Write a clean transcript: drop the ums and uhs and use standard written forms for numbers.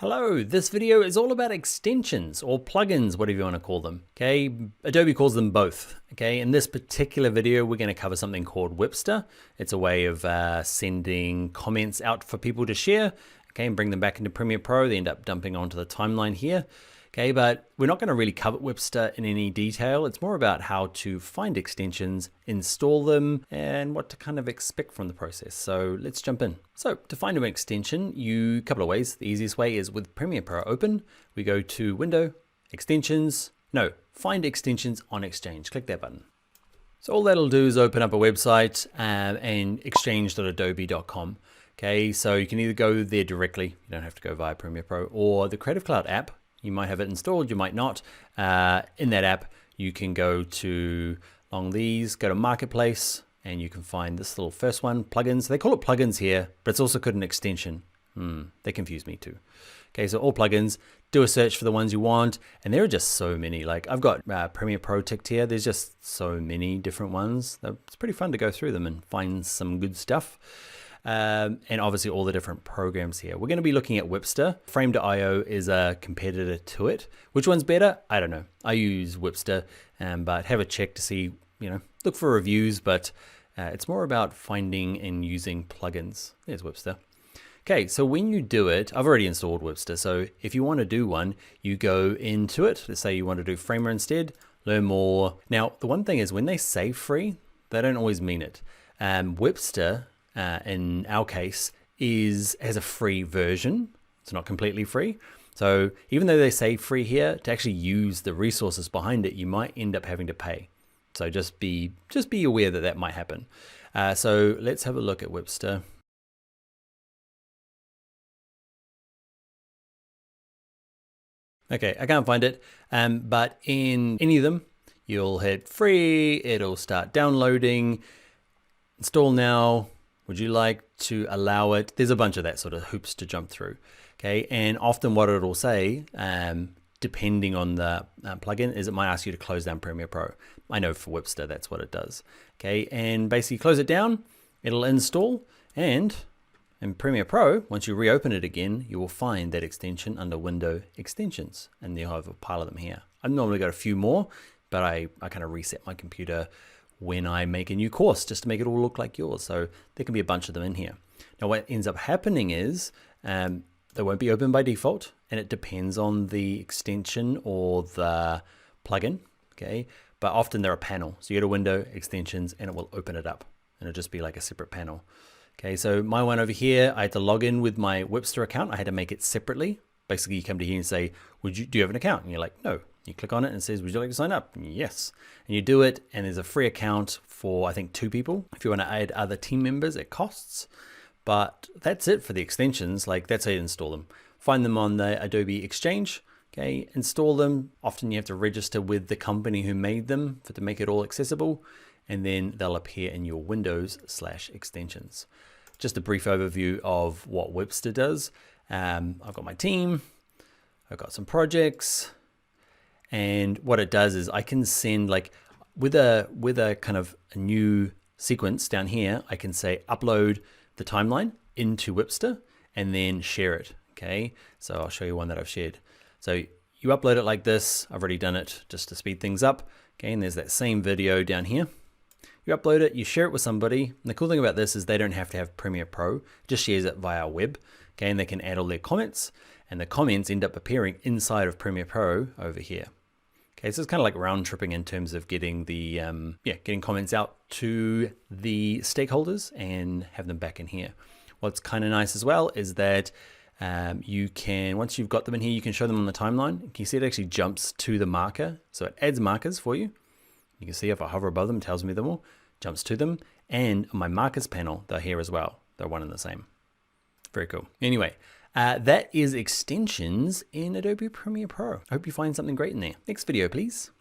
Hello, this video is all about extensions or plugins, whatever you want to call them. Okay, Adobe calls them both. Okay, in this particular video, we're going to cover something called Wipster. It's a way of sending comments out for people to share, okay, and bring them back into Premiere Pro. They end up dumping onto the timeline here. Okay, but we're not going to really cover Wipster in any detail. It's more about how to find extensions, install them, and what to kind of expect from the process. So let's jump in. So to find an extension, a couple of ways. The easiest way is with Premiere Pro open. We go to Window, Extensions. No, Find Extensions on Exchange. Click that button. So all that'll do is open up a website and exchange.adobe.com. Okay, so you can either go there directly. You don't have to go via Premiere Pro, or the Creative Cloud app. You might have it installed, you might not. In that app, you can go to along these, go to Marketplace, and you can find this little first one, plugins. They call it plugins here, but it's also called an extension. They confuse me too. Okay, so all plugins, do a search for the ones you want, and there are just so many. Like I've got Premiere Pro ticked here. There's just so many different ones. It's pretty fun to go through them and find some good stuff. And obviously all the different programs here. We're going to be looking at Wipster. Frame.io is a competitor to it. Which one's better? I don't know. I use Wipster, but have a check to see, look for reviews, but it's more about finding and using plugins. There's Wipster. Okay, so when you do it, I've already installed Wipster. So if you want to do one, you go into it. Let's say you want to do Framer instead, learn more. Now, the one thing is when they say free, they don't always mean it. Wipster, in our case, has a free version. It's not completely free. So even though they say free here, to actually use the resources behind it, you might end up having to pay. So just be aware that that might happen. So let's have a look at Wipster. Okay, I can't find it, but in any of them, you'll hit free, it'll start downloading, install now. Would you like to allow it? There's a bunch of that sort of hoops to jump through. Okay, and often what it'll say, depending on the plugin, is it might ask you to close down Premiere Pro. I know for Wipster, that's what it does. Okay, and basically close it down, it'll install, and in Premiere Pro, once you reopen it again, you will find that extension under Window Extensions, and you'll have a pile of them here. I've normally got a few more, but I kind of reset my computer when I make a new course just to make it all look like yours. So there can be a bunch of them in here. Now what ends up happening is they won't be open by default, and it depends on the extension or the plugin, okay? But often they're a panel. So you go to Window, Extensions, and it will open it up, and it'll just be like a separate panel. Okay, so my one over here, I had to log in with my Wipster account. I had to make it separately. Basically, you come to here and say, do you have an account? And you're like, no. You click on it and it says, would you like to sign up? Yes. And you do it, and there's a free account for, I think, 2 people. If you want to add other team members, it costs. But that's it for the extensions. Like, that's how you install them. Find them on the Adobe Exchange. Okay, install them. Often you have to register with the company who made them to make it all accessible. And then they'll appear in your Windows/extensions. Just a brief overview of what Wipster does. I've got my team. I've got some projects. And what it does is I can send, like, with a kind of a new sequence down here, I can say upload the timeline into Wipster and then share it. Okay, so I'll show you one that I've shared. So you upload it like this. I've already done it just to speed things up. Okay, and there's that same video down here. You upload it, you share it with somebody. And the cool thing about this is they don't have to have Premiere Pro, it just shares it via web. Okay, and they can add all their comments, and the comments end up appearing inside of Premiere Pro over here. Okay, so it's kind of like round tripping in terms of getting the getting comments out to the stakeholders and have them back in here. What's kind of nice as well is that you can, once you've got them in here, you can show them on the timeline. You can see it actually jumps to the marker, so it adds markers for you. You can see if I hover above them, it tells me them all, jumps to them, and on my markers panel, they're here as well. They're one and the same. Very cool. Anyway. That is extensions in Adobe Premiere Pro. I hope you find something great in there. Next video, please.